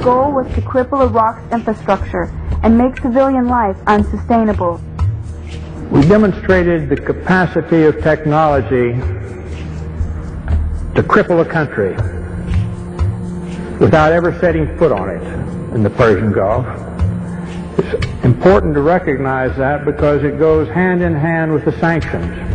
goal was to cripple Iraq's infrastructure and make civilian life unsustainable. We demonstrated the capacity of technology to cripple a country without ever setting foot on it in the Persian Gulf. It's important to recognize that because it goes hand in hand with the sanctions.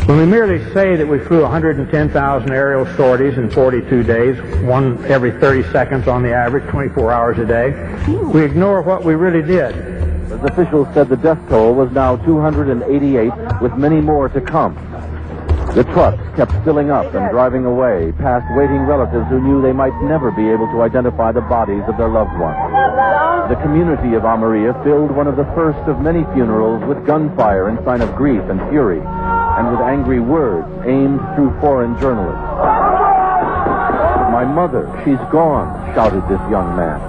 When we merely say that we flew 110,000 aerial sorties in 42 days, one every 30 seconds on the average, 24 hours a day, we ignore what we really did. As officials said, the death toll was now 288, with many more to come. The trucks kept filling up and driving away, past waiting relatives who knew they might never be able to identify the bodies of their loved ones. The community of Almeria filled one of the first of many funerals with gunfire in sign of grief and fury, and with angry words aimed through foreign journalists. "My mother, she's gone," shouted this young man.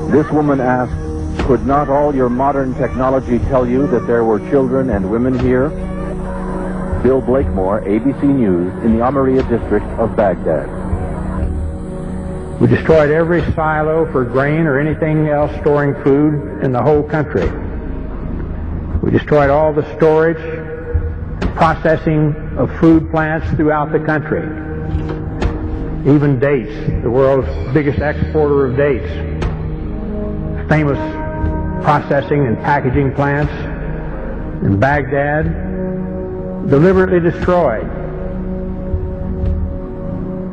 This woman asked, "Could not all your modern technology tell you that there were children and women here?" Bill Blakemore, ABC News, in the Almeria district of Baghdad. We destroyed every silo for grain or anything else storing food in the whole country. We destroyed all the storage and processing of food plants throughout the country. Even dates, the world's biggest exporter of dates. Famous processing and packaging plants in Baghdad, deliberately destroyed.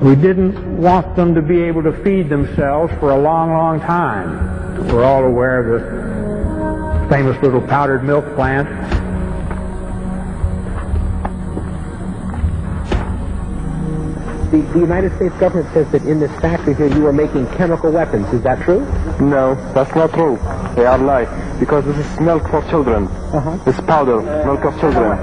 We didn't want them to be able to feed themselves for a long, long time. We're all aware of the famous little powdered milk plant. The United States government says that in this factory here you are making chemical weapons. Is that true? No, that's not true. They are lies. Because this is milk for children. This powder, milk of children.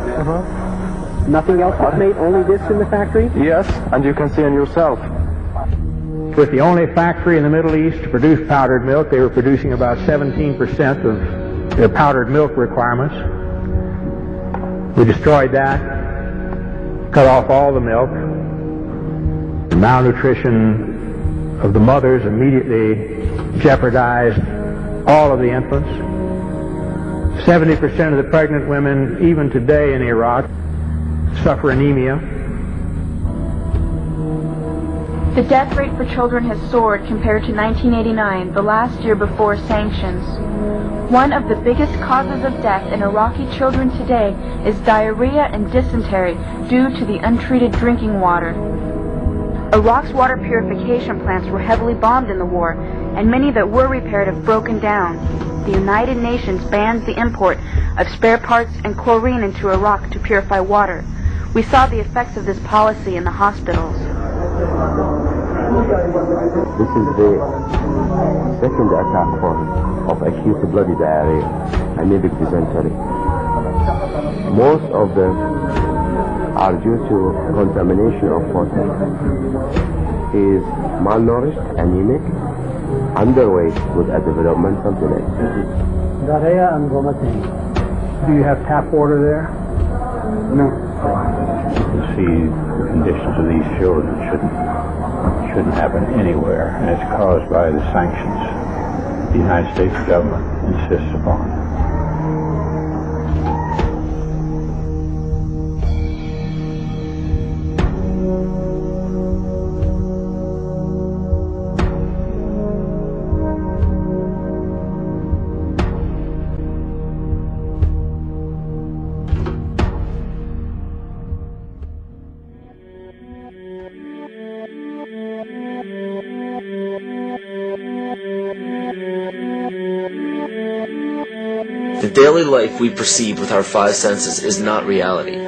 Nothing else was made? Only this in the factory? Yes, and you can see it yourself. With the only factory in the Middle East to produce powdered milk, they were producing about 17% of their powdered milk requirements. We destroyed that, cut off all the milk. The malnutrition of the mothers immediately jeopardized all of the infants. 70% of the pregnant women, even today in Iraq, suffer anemia. The death rate for children has soared compared to 1989, the last year before sanctions. One of the biggest causes of death in Iraqi children today is diarrhea and dysentery due to the untreated drinking water. Iraq's water purification plants were heavily bombed in the war, and many that were repaired have broken down. The United Nations bans the import of spare parts and chlorine into Iraq to purify water. We saw the effects of this policy in the hospitals. This is the second attack form of acute bloody diarrhea, anemic dysentery. Most of them are due to contamination of water. He is malnourished, anemic, underweight with a developmental delay. Do you have tap water there? No. You see, the conditions of these children shouldn't happen anywhere, and it's caused by the sanctions the United States government insists upon. The daily life we perceive with our five senses is not reality.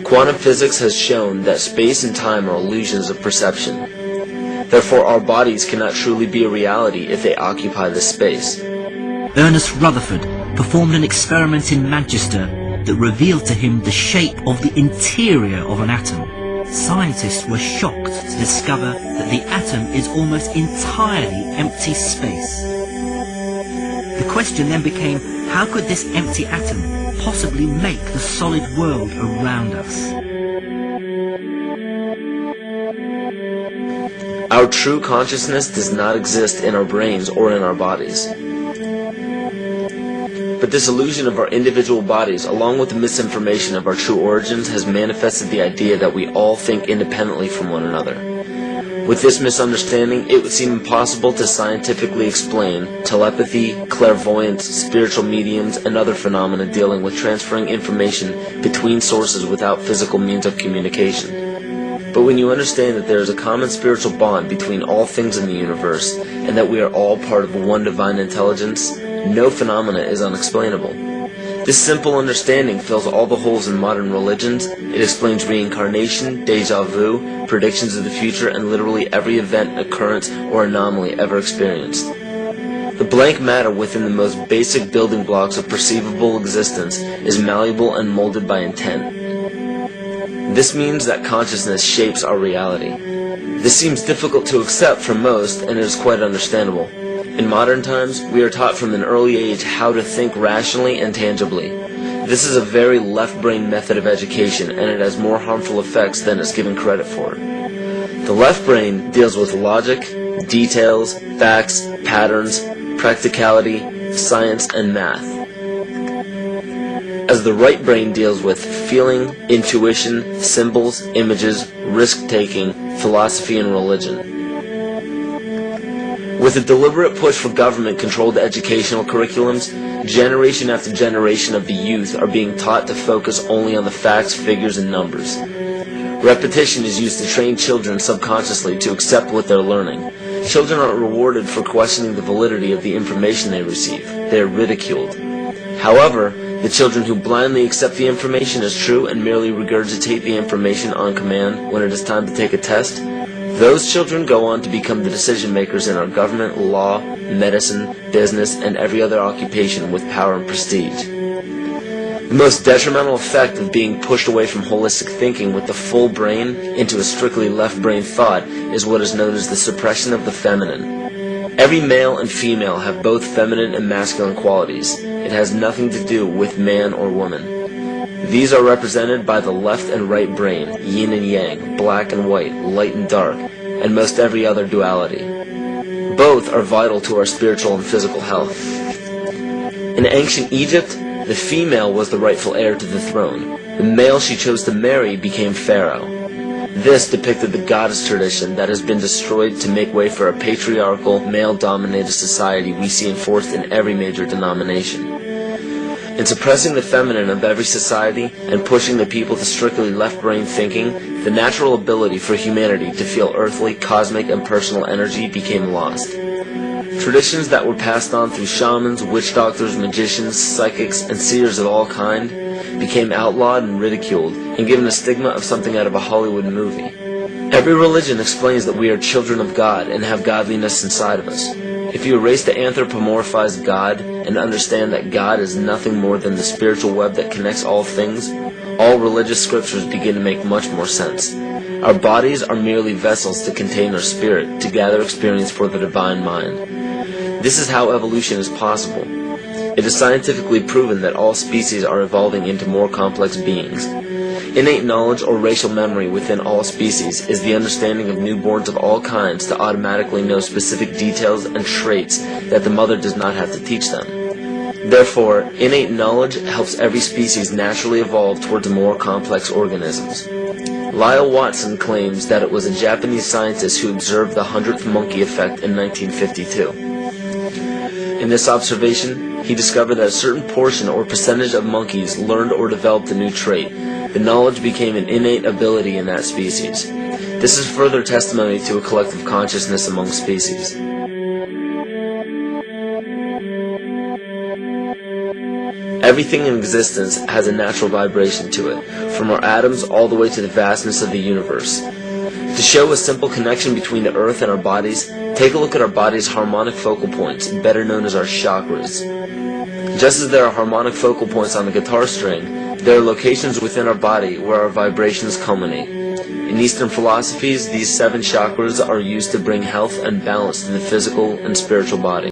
Quantum physics has shown that space and time are illusions of perception. Therefore, our bodies cannot truly be a reality if they occupy this space. Ernest Rutherford performed an experiment in Manchester that revealed to him the shape of the interior of an atom. Scientists were shocked to discover that the atom is almost entirely empty space. The question then became, how could this empty atom possibly make the solid world around us. Our true consciousness does not exist in our brains or in our bodies. But this illusion of our individual bodies, along with the misinformation of our true origins, has manifested the idea that we all think independently from one another. With this misunderstanding, it would seem impossible to scientifically explain telepathy, clairvoyance, spiritual mediums, and other phenomena dealing with transferring information between sources without physical means of communication. But when you understand that there is a common spiritual bond between all things in the universe, and that we are all part of one divine intelligence, no phenomena is unexplainable. This simple understanding fills all the holes in modern religions. It explains reincarnation, déjà vu, predictions of the future, and literally every event, occurrence, or anomaly ever experienced. The blank matter within the most basic building blocks of perceivable existence is malleable and molded by intent. This means that consciousness shapes our reality. This seems difficult to accept for most, and it is quite understandable. In modern times, we are taught from an early age how to think rationally and tangibly. This is a very left-brain method of education, and it has more harmful effects than it's given credit for. The left brain deals with logic, details, facts, patterns, practicality, science, and math, as the right brain deals with feeling, intuition, symbols, images, risk-taking, philosophy, and religion. With a deliberate push for government-controlled educational curriculums, generation after generation of the youth are being taught to focus only on the facts, figures, and numbers. Repetition is used to train children subconsciously to accept what they're learning. Children aren't rewarded for questioning the validity of the information they receive. They are ridiculed. However, the children who blindly accept the information as true and merely regurgitate the information on command when it is time to take a test, those children go on to become the decision makers in our government, law, medicine, business, and every other occupation with power and prestige. The most detrimental effect of being pushed away from holistic thinking with the full brain into a strictly left brain thought is what is known as the suppression of the feminine. Every male and female have both feminine and masculine qualities. It has nothing to do with man or woman. These are represented by the left and right brain, yin and yang, black and white, light and dark, and most every other duality. Both are vital to our spiritual and physical health. In ancient Egypt, the female was the rightful heir to the throne. The male she chose to marry became pharaoh. This depicted the goddess tradition that has been destroyed to make way for a patriarchal, male-dominated society we see enforced in every major denomination. In suppressing the feminine of every society and pushing the people to strictly left-brain thinking, the natural ability for humanity to feel earthly, cosmic, and personal energy became lost. Traditions that were passed on through shamans, witch doctors, magicians, psychics, and seers of all kind became outlawed and ridiculed and given a stigma of something out of a Hollywood movie. Every religion explains that we are children of God and have godliness inside of us. If you erase the anthropomorphized God and understand that God is nothing more than the spiritual web that connects all things, all religious scriptures begin to make much more sense. Our bodies are merely vessels to contain our spirit, to gather experience for the divine mind. This is how evolution is possible. It is scientifically proven that all species are evolving into more complex beings. Innate knowledge or racial memory within all species is the understanding of newborns of all kinds to automatically know specific details and traits that the mother does not have to teach them. Therefore, innate knowledge helps every species naturally evolve towards more complex organisms. Lyle Watson claims that it was a Japanese scientist who observed the 100th monkey effect in 1952. In this observation, he discovered that a certain portion or percentage of monkeys learned or developed a new trait. The knowledge became an innate ability in that species. This is further testimony to a collective consciousness among species. Everything in existence has a natural vibration to it, from our atoms all the way to the vastness of the universe. To show a simple connection between the earth and our bodies, take a look at our body's harmonic focal points, better known as our chakras. Just as there are harmonic focal points on the guitar string, there are locations within our body where our vibrations culminate. In Eastern philosophies, these 7 chakras are used to bring health and balance to the physical and spiritual body.